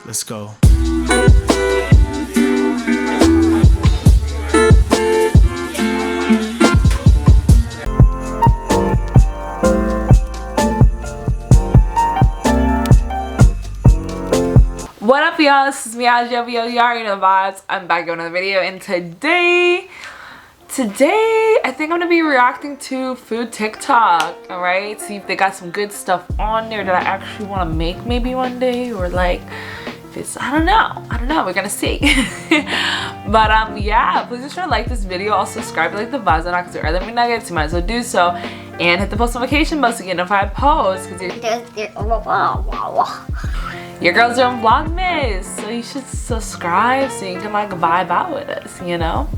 Let's go. What up, y'all? This is Miajah. You already know the vibes. I'm back with another video, and today I think I'm gonna be reacting to food TikTok. All right, see if they got some good stuff on there that I actually want to make maybe one day, or like if it's I don't know. We're gonna see. But yeah, please just try to like this video. Also subscribe to like the vibes. I'm not gonna do early nuggets. You might as well do so, and hit the post notification bell so you get notified I post. Cause your girl's doing Vlogmas, so you should subscribe so you can like vibe out with us, you know?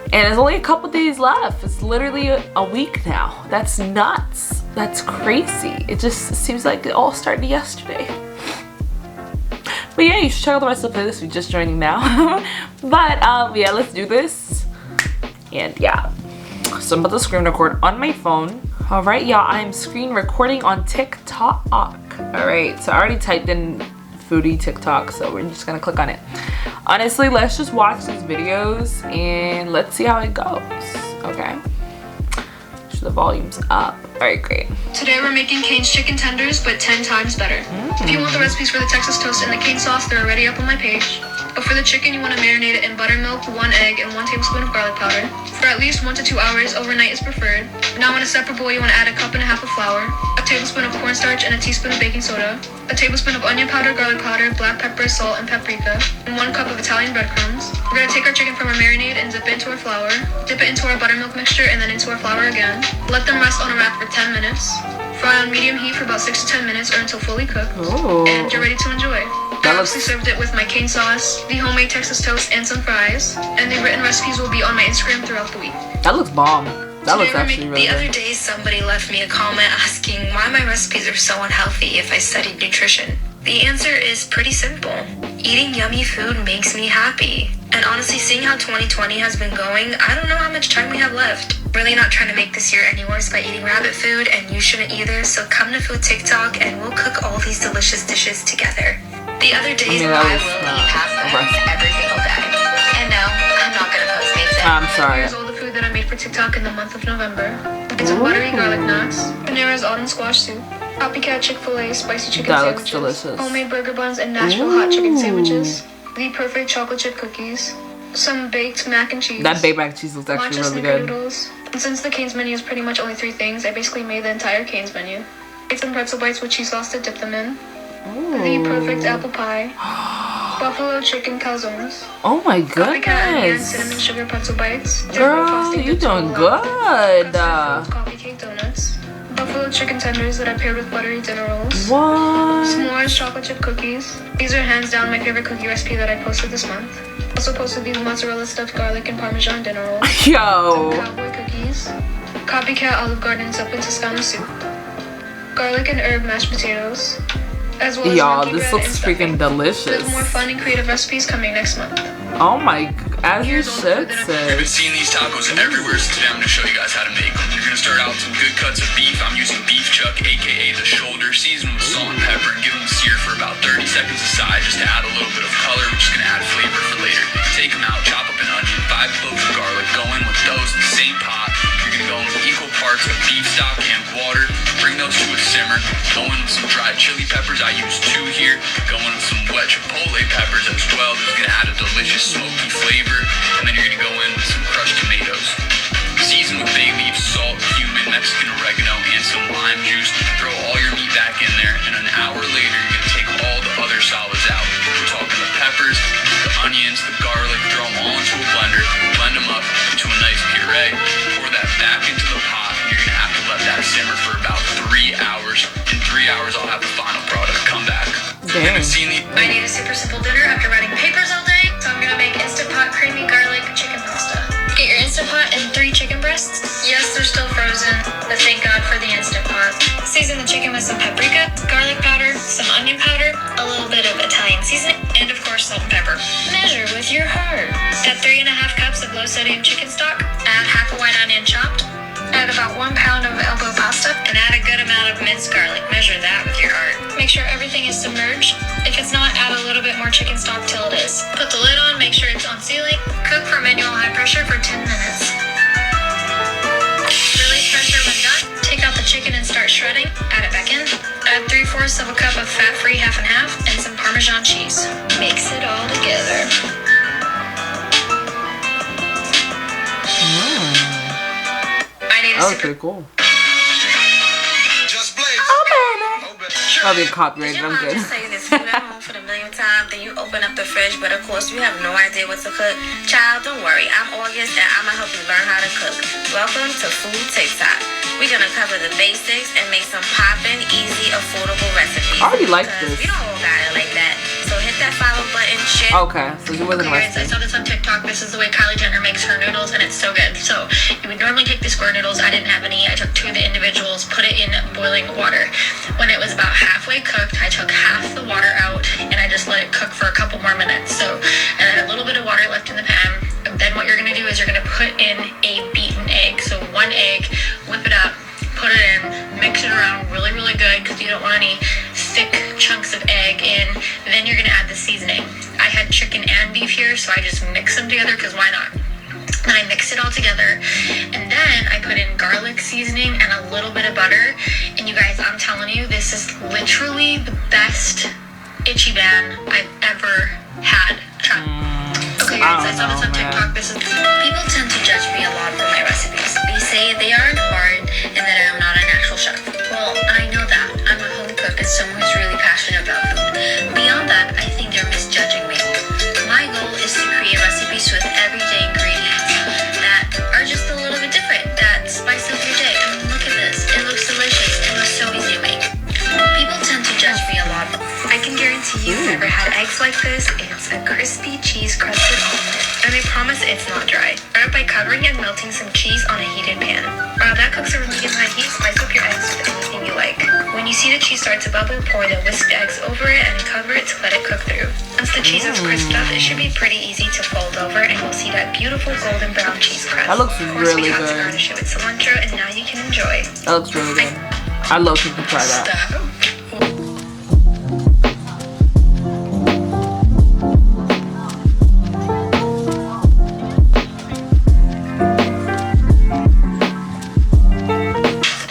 And there's only a couple days left. It's literally a week now. That's nuts. That's crazy. It just seems like it all started yesterday. But yeah, you should check out the rest of the playlist if you're just joining now. But yeah, let's do this. And yeah, so I'm about to screen record on my phone. All right, y'all, I'm screen recording on TikTok. All right, so I already typed in foodie TikTok, so we're just gonna click on it. Honestly, let's just watch these videos and let's see how it goes. Okay, so the volume's up. All right, great. Today we're making Cane's chicken tenders, but 10 times better. If you want the recipes for the Texas toast and the cane sauce, they're already up on my page. But for the chicken, you want to marinate it in buttermilk, 1 egg, and 1 tablespoon of garlic powder. For at least 1 to 2 hours, overnight is preferred. Now in a separate bowl, you want to add 1.5 cups of flour, a tablespoon of cornstarch, and a teaspoon of baking soda, a tablespoon of onion powder, garlic powder, black pepper, salt, and paprika, and 1 cup of Italian breadcrumbs. We're going to take our chicken from our marinade and dip it into our flour, dip it into our buttermilk mixture, and then into our flour again. Let them rest on a rack for 10 minutes. Fry on medium heat for about 6 to 10 minutes or until fully cooked. Ooh. And you're ready to enjoy. I obviously served it with my cane sauce, the homemade Texas toast, and some fries. And the written recipes will be on my Instagram throughout the week. That looks bomb. That looks actually really good. The other day, somebody left me a comment asking why my recipes are so unhealthy if I studied nutrition. The answer is pretty simple. Eating yummy food makes me happy. And honestly, seeing how 2020 has been going, I don't know how much time we have left. Really not trying to make this year any worse by eating rabbit food, and you shouldn't either, so come to Food TikTok and we'll cook all these delicious dishes together. The other days I will eat pasta every single day. And no, I'm not gonna post mates. I'm sorry. Here's all the food that I made for TikTok in the month of November. It's a buttery garlic knots, Panera's autumn squash soup, copycat Chick-fil-A spicy chicken sandwiches, delicious. homemade burger buns and Nashville hot chicken sandwiches, the perfect chocolate chip cookies, some baked mac and cheese. That baked mac and cheese looks actually really good. Noodles. And since the Cane's menu is pretty much only 3 things, I basically made the entire Cane's menu. Made some pretzel bites with cheese sauce to dip them in. Ooh. The perfect apple pie. Buffalo chicken calzones. Oh my Copycat onion and goodness. cinnamon sugar pretzel bites. Girl, you doing good. Coffee cake donuts. Buffalo chicken tenders that I paired with buttery dinner rolls. What? S'mores chocolate chip cookies. These are hands down my favorite cookie recipe that I posted this month. Also posted these mozzarella stuffed garlic and parmesan dinner rolls. Yo. Some cowboy cookies. Copycat Olive Garden Zup Toscano soup. Garlic and herb mashed potatoes. As well as y'all, monkey this bread looks and freaking stuffing. delicious. There's more fun and creative recipes coming next month. Oh my, as you should We've been say. seeing these tacos everywhere, so today I'm going to show you guys how to make them. You're going to start out with some good cuts of beef. I'm using beef chuck, aka the shoulder. Season them with salt and pepper and give them a sear for about 30 seconds aside just to add a little bit of color, which is going to add flavor for later. Take them out, chop up an onion, 5 cloves of garlic, go in with those in the same pot. You're going to go in with equal parts of beef stock and water. Bring those to a simmer. Go in with some dried chili peppers. I use 2 here. Go in with some wet chipotle peppers as well. This is going to add a delicious smoky flavor. And then you're going to go in with some crushed tomatoes. Season with bay leaf, salt, cumin, Mexican oregano, and some lime juice. Throw all your meat back in there, and an hour later, you're going to take all the other solids out. We're talking the peppers, the onions, the garlic. Throw them all into a blender. Blend them up into a nice puree. Pour that back into the pot. You're going to have to let that simmer for about 3 hours. In 3 hours, I'll have the final product. Come back. Dang. I need a super simple dinner after writing papers all day, so I'm gonna make Instant Pot creamy garlic chicken pasta. Get your Instant Pot and 3 chicken breasts. Yes, they're still frozen, but thank God for the Instant Pot. Season the chicken with some paprika, garlic powder, some onion powder, a little bit of Italian seasoning, and of course salt and pepper. Measure with your heart. Add 3.5 cups of low sodium chicken stock. Add half a white onion chopped. Add about 1 pound of elbow pasta and add a good amount of minced garlic. Measure that with your heart. Make sure everything is submerged. If it's not, add a little bit more chicken stock till it is. Put the lid on, make sure it's on sealing. Cook for manual high pressure for 10 minutes. Release pressure when done. Take out the chicken and start shredding. Add it back in. Add 3/4 of a cup of fat-free half and half and some Parmesan cheese. Mix it all together. I need a That was super. pretty cool. Just blaze. Probably copyrighted. Did your I'm mom good. just say this food at home for the millionth time? Then you open up the fridge, but of course you have no idea what to cook. Child, don't worry. I'm August and I'm gonna help you learn how to cook. Welcome to Food TikTok. We're gonna cover the basics and make some poppin', easy, affordable recipes. I already like Because this. we don't all got it like that. So hit that follow button, share. Okay, so it wasn't Okay, guys, I recipe. saw this on TikTok. This is the way Kylie Jenner makes her noodles, and it's so good. So you would normally take the square noodles. I didn't have any. I took 2 of the individuals, put it in boiling water. When it was about halfway cooked, I took half the water out, and I just let it cook for a couple more minutes. So, and then a little bit of water left in the pan. And then what you're gonna do is you're gonna put in a beaten egg. So 1 egg, whip it up, put it in, mix it around really, really good because you don't want any thick chunks of egg in. Then you're gonna add the seasoning. I had chicken and beef here, so I just mix them together because why not? Then I mix it all together, and then I put in garlic seasoning and a little bit of butter. And you guys, I'm telling you, this is literally the best itchy ban I've ever had. Okay, guys, I saw this on TikTok. This is. People tend to judge me a lot for my recipes. They say they aren't hard and that I'm not an actual chef. Well, I know that. I'm a home cook and someone who's really passionate about food. Beyond that, I think they're misjudging me. My goal is to create recipes with everyday ingredients that are just a little bit different, that spice up your day. I mean, look at this. It looks delicious. It looks so easy to make. People tend to judge me a lot. I can guarantee you've never had eggs like this. It's a crispy cheese crusted omelet. And I promise it's not dry. Start by covering and melting some cheese on a heated pan. While that cooks over medium-high heat, spice up your eggs with anything you like. When you see the cheese start to bubble, pour the whisked eggs over it and cover it to let it cook through. Once the cheese is crisped up, it should be pretty easy to fold over and you'll see that beautiful golden brown cheese crust. That looks Of course, really we have to good. garnish it with cilantro and now you can enjoy. That looks really good. I love to try that. Stop.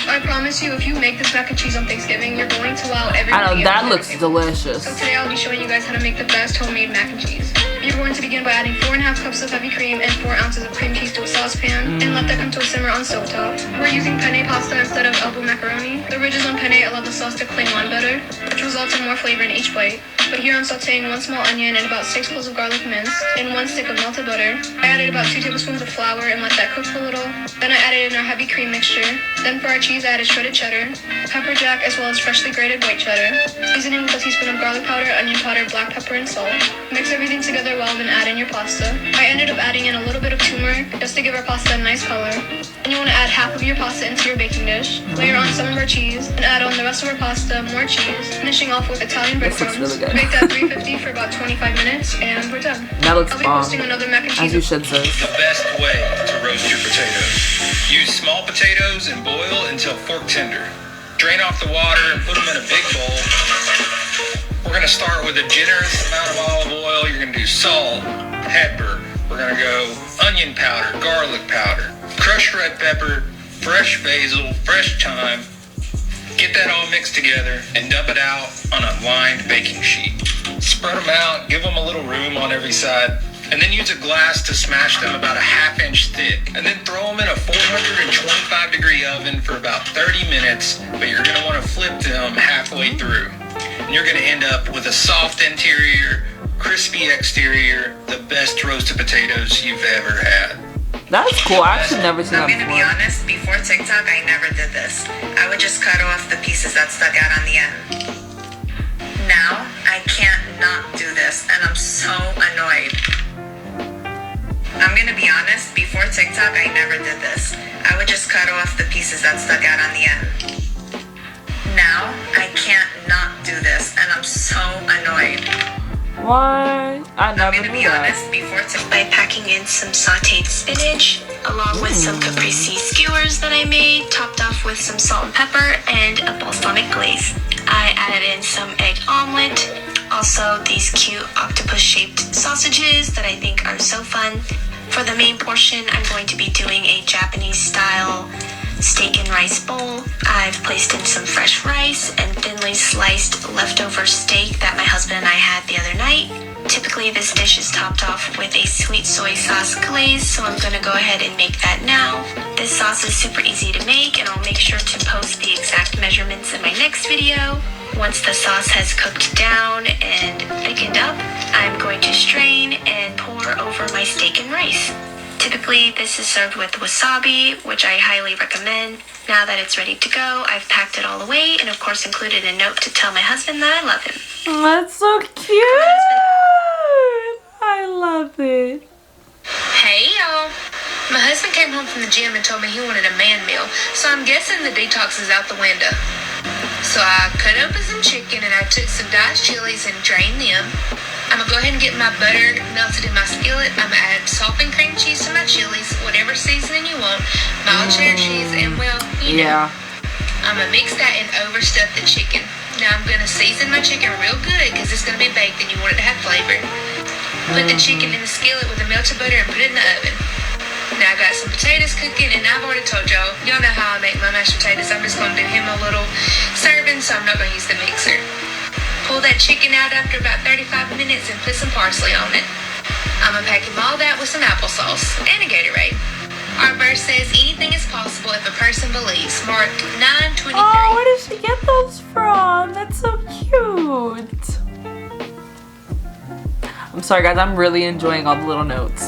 I promise you, if you make this mac and cheese on Thanksgiving, you're going to wow everybody. I know, else that at looks the table. delicious. So today I'll be showing you guys how to make the best homemade mac and cheese. You're going to begin by adding 4.5 cups of heavy cream and 4 ounces of cream cheese to a saucepan and let that come to a simmer on stovetop. We're using penne pasta instead of elbow macaroni. The ridges on penne allow the sauce to cling on better, which results in more flavor in each bite. But here I'm sauteing 1 small onion and about 6 cloves of garlic minced and 1 stick of melted butter. I added about 2 tablespoons of flour and let that cook for a little. Then I added in our heavy cream mixture. Then for our cheese I added shredded cheddar, pepper jack, as well as freshly grated white cheddar. Seasoning with a teaspoon of garlic powder, onion powder, black pepper, and salt. Mix everything together well, then add in your pasta. I ended up adding in a little bit of turmeric just to give our pasta a nice color. And you want to add half of your pasta into your baking dish. Layer on some of our cheese and add on the rest of our pasta, more cheese, finishing off with Italian This looks breadcrumbs. really good. Bake that 350 for about 25 minutes and we're done. That looks I'll be bomb. posting another mac and As cheese. you should say. The best way to roast your potatoes. Use small potatoes and boil until fork tender. Drain off the water and put them in a big bowl. We're gonna start with a generous amount of olive oil. You're gonna do salt, pepper. We're gonna go onion powder, garlic powder, crushed red pepper, fresh basil, fresh thyme. Get that all mixed together and dump it out on a lined baking sheet. Spread them out, give them a little room on every side, and then use a glass to smash them about a 1/2 inch thick. And then throw them in a 425-degree oven for about 30 minutes, but you're gonna wanna flip them halfway through. And you're gonna end up with a soft interior, crispy exterior, the best roasted potatoes you've ever had. That's cool. I actually never seen I'm that gonna be before. honest, before TikTok, I never did this. I would just cut off the pieces that stuck out on the end. Now, I can't not do this, and I'm so annoyed. I'm gonna be honest, before TikTok, I never did this. I would just cut off the pieces that stuck out on the end. Now, I can't not do this, and I'm so annoyed. What? I I'm never gonna knew be that. honest, before by packing in some sauteed spinach, along with some caprese skewers that I made, topped off with some salt and pepper and a balsamic glaze. I added in some egg omelet, also these cute octopus-shaped sausages that I think are so fun. For the main portion, I'm going to be doing a Japanese-style steak and rice bowl. I've placed in some fresh rice and thinly sliced leftover steak that my husband and I had the other night. Typically, this dish is topped off with a sweet soy sauce glaze, so I'm gonna go ahead and make that now. This sauce is super easy to make, and I'll make sure to post the exact measurements in my next video. Once the sauce has cooked down and thickened up, I'm going to strain and pour over my steak and rice. Typically, this is served with wasabi, which I highly recommend. Now that it's ready to go, I've packed it all away and of course included a note to tell my husband that I love him. Oh, that's so cute. I love it. Hey y'all! My husband came home from the gym and told me he wanted a man meal, so I'm guessing the detox is out the window. So I cut open some chicken and I took some diced chilies and drained them. I'm gonna go ahead and get my butter melted in my skillet. I'm gonna add salt and cream cheese to my chilies, whatever seasoning you want, mild cheddar cheese, and well, you know. I'm gonna mix that and overstuff the chicken. Now I'm gonna season my chicken real good because it's gonna be baked and you want it to have flavor. Put the chicken in the skillet with the melted butter and put it in the oven. Now I got some potatoes cooking, and I've already told y'all know how I make my mashed potatoes. I'm just gonna do him a little serving, so I'm not gonna use the mixer. Pull that chicken out after about 35 minutes and put some parsley on it. I'm gonna pack him all that with some applesauce and a Gatorade. Our verse says anything is possible if a person believes. Mark 9:23. Oh, where did she get those from? That's so cute. I'm sorry guys, I'm really enjoying all the little notes.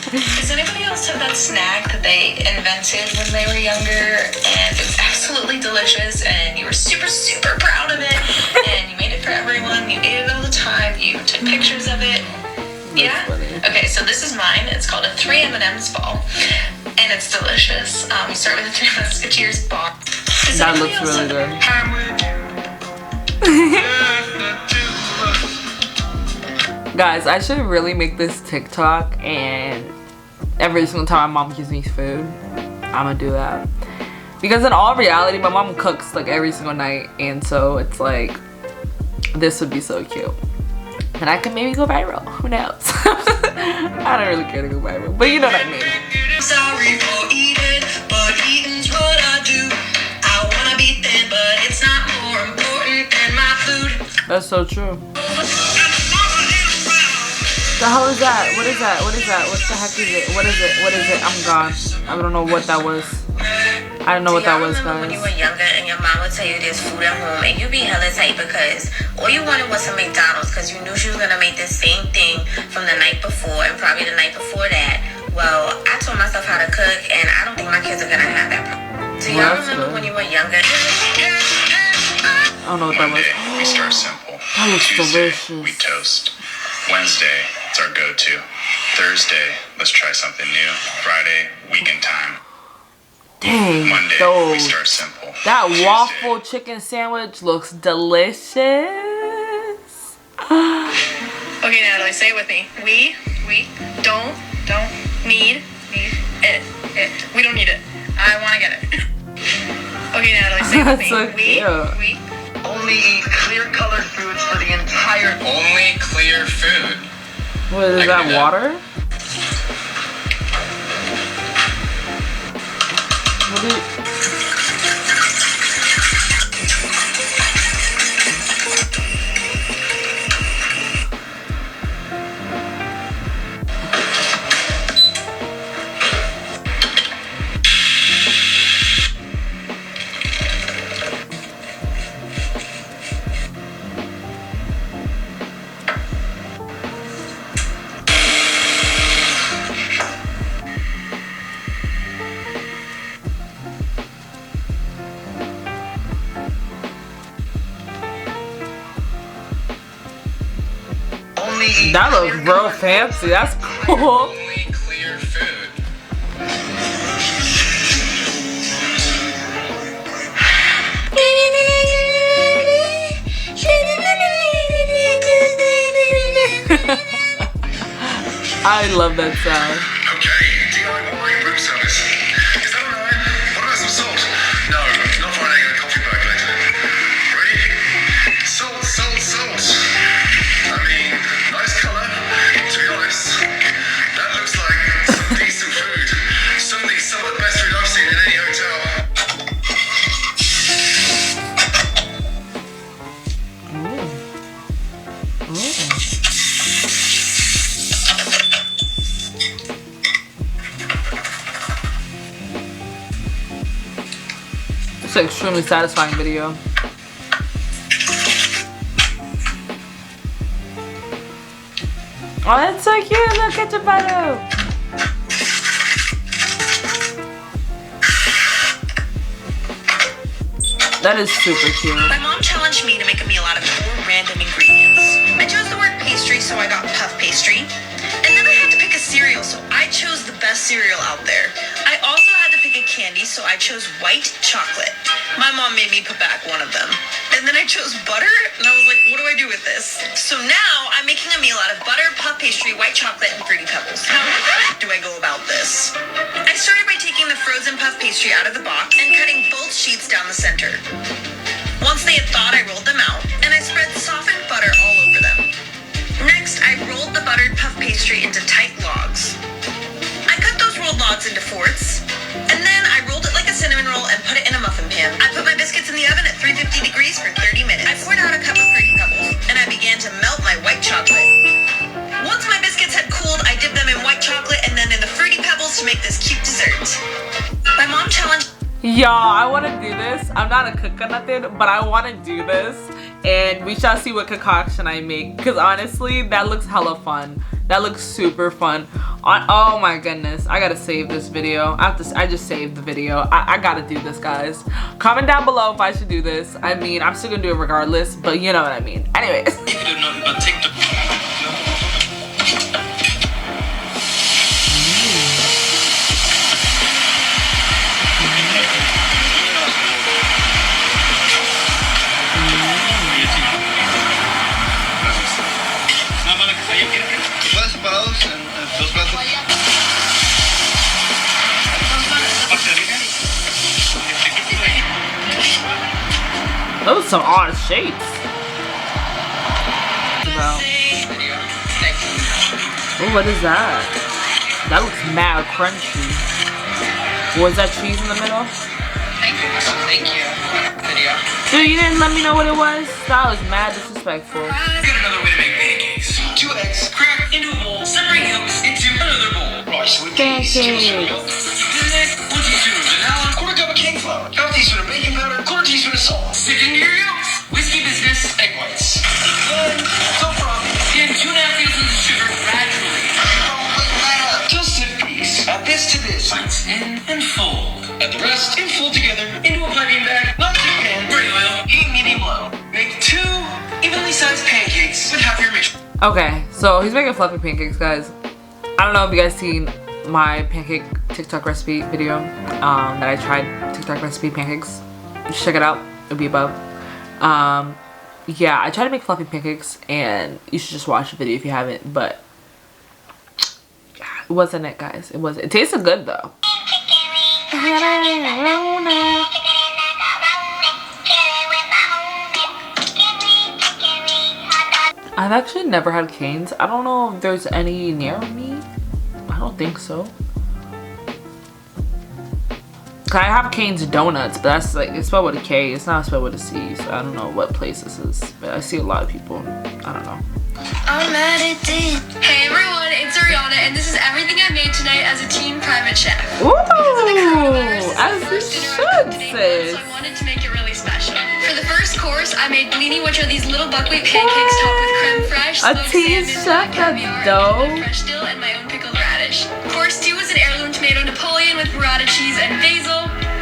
Does anybody else have that snack that they invented when they were younger and it was absolutely delicious and you were super, super proud of it and you made it for everyone, you ate it all the time, you took pictures of it? Yeah? Okay, so this is mine. It's called a 3 M&M's ball and it's delicious. We start with a 3 Musketeers bar. That looks really good. Guys, I should really make this TikTok, and every single time my mom gives me food, I'm gonna do that. Because in all reality, my mom cooks like every single night, and so it's like, this would be so cute. And I could maybe go viral, who knows? I don't really care to go viral, but you know what I mean. Sorry for eating, but eating's what I do. I wanna be thin, but it's not more important than my food. That's so true. The hell is that? What is that? What is that? What the heck is it? What is it? What is it? I'm gone. I don't know what that was. I don't know what that was, guys. When you were younger and your mom would tell you there's food at home and you be hella tight because all you wanted was some McDonald's because you knew she was gonna make the same thing from the night before and probably the night before that. Well, I taught myself how to cook and I don't think my kids are gonna have that problem. Do y'all remember when you were younger? I don't know what that was. Monday, we start simple. That looks Tuesday, delicious. we toast. Wednesday, it's our go-to. Thursday, let's try something new. Friday, weekend time. Dang, Monday, we those. start simple. That Tuesday, waffle chicken sandwich looks delicious. Okay, Natalie, say it with me. We don't need it. We don't need it. I want to get it. Okay, Natalie, say it with me. That's so cute. We Only eat clear-colored foods for the entire... Only clear food. What is I can that, do that. water? What do you... That looks real fancy. That's cool. Only clear food. I love that sound. Okay, DIY room service. Is that alright? What about some salt? No, not for an egg and a coffee percolator. Ready? Salt, salt, salt. I mean, nice colour. To be honest, that looks like some decent food. Certainly some of the best food I've seen in any hotel. It's an extremely satisfying video. Oh, that's so cute. Look at the photo. That is super cute. My mom challenged me to make a meal out of 4 random ingredients. I chose the word pastry, so I got puff pastry. And then I had to pick a cereal, so I chose the best cereal out there. I also had to pick a candy, so I chose white chocolate. My mom made me put back one of them. And then I chose butter, and I was like, what do I do with this? So now I'm making a meal out of butter, puff pastry, white chocolate, and Fruity Pebbles. How do I go about this? I started by taking the frozen puff pastry out of the box and cutting both sheets down the center. Once they had thawed, I rolled them out, and I spread softened butter all over them. Next, I rolled the buttered puff pastry into tight logs. I cut those rolled logs into fourths, and then I rolled it like a cinnamon roll and put it in a muffin pan. I put my biscuits in the oven at 350 degrees for 30 minutes. I poured out a cup of Fruity Pebbles, and I began to melt my white chocolate. Once my biscuits had cooled, I dipped them in white chocolate and then in the Fruity Pebbles to make this cute dessert. My mom challenged Y'all, I want to do this. I'm not a cook or nothing, but I want to do this. And we shall see what concoction I make. Because honestly, that looks hella fun. That looks super fun. Oh my goodness. I got to save this video. I just saved the video. I got to do this, guys. Comment down below if I should do this. I mean, I'm still going to do it regardless. But you know what I mean. Anyways. If you don't know about TikTok. Those are some odd shapes. Oh, what is that? That looks mad crunchy. Was that cheese in the middle? Thank you. Video. Dude, you didn't let me know what it was? That was mad disrespectful. Got another way to make pancakes. 2 eggs, crack into a bowl, separate yolks into another bowl. Rice with peas, 2 teaspoons of milk, 1 teaspoon of vanilla, 1/4 cup of cake flour, 1/2 teaspoon of baking powder, 1/4 teaspoon of salt. Stick into your yolks. Whiskey business, egg whites. Then, so frothy. In 2.5 teaspoons of sugar gradually. Don't wait that up. Just a piece. Add this to this. Bites in and fold. Add the rest and fold together into a piping bag. Non-stick pan. Spray oil. Heat medium low. Make 2 evenly sized pancakes with half your mixture. Okay, so he's making fluffy pancakes, guys. I don't know if you guys seen my pancake TikTok recipe video that I tried TikTok recipe pancakes. Just check it out. It'll be above. Yeah, I tried to make fluffy pancakes, and you should just watch the video if you haven't. But yeah, it wasn't it, guys. It wasn't. It tasted good though. I've actually never had canes. I don't know if there's any near me. I don't think so. I have Cane's Donuts, but that's like, it's spelled with a K. It's not spelled with a C, so I don't know what place this is. But I see a lot of people. I don't know. I'm addicted. Hey everyone, it's Ariana, and this is everything I made tonight as a teen private chef. Ooh, As as you should, sis. So I wanted to make it really special. For the first course, I made blini, which are these little buckwheat pancakes topped with creme fraiche, A smoked teen salmon, chef, caviar, that's dope. and fresh dill, and my own pickled radish. Course 2 was an heirloom tomato Napoleon with burrata cheese and basil.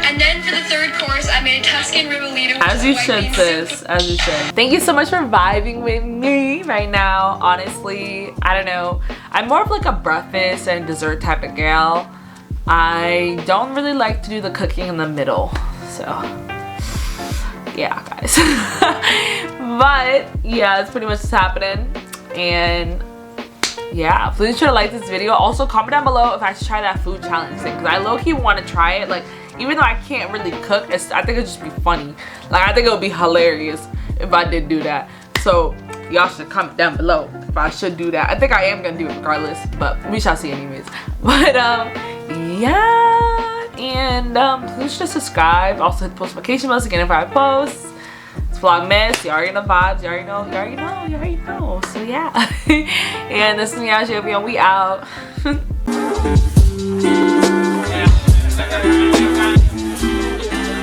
And then for the third course, I made a Tuscan ribollita. As you should, sis. As you should. Thank you so much for vibing with me right now. Honestly, I don't know. I'm more of like a breakfast and dessert type of gal. I don't really like to do the cooking in the middle. So, yeah, guys. But, yeah, that's pretty much what's happening. And, yeah, please try to like this video. Also comment down below if I should try that food challenge thing, because I low-key want to try it. Like, even though I can't really cook, I think it'd just be funny. Like, I think it would be hilarious if I did do that. So y'all should comment down below if I should do that. I think I am gonna do it regardless, but we shall see anyways. But yeah, and please just subscribe. Also hit the post notification bell to get notified when I post. It's Vlogmas. You already know vibes. You already know. So yeah. And this is Miajah, and we out.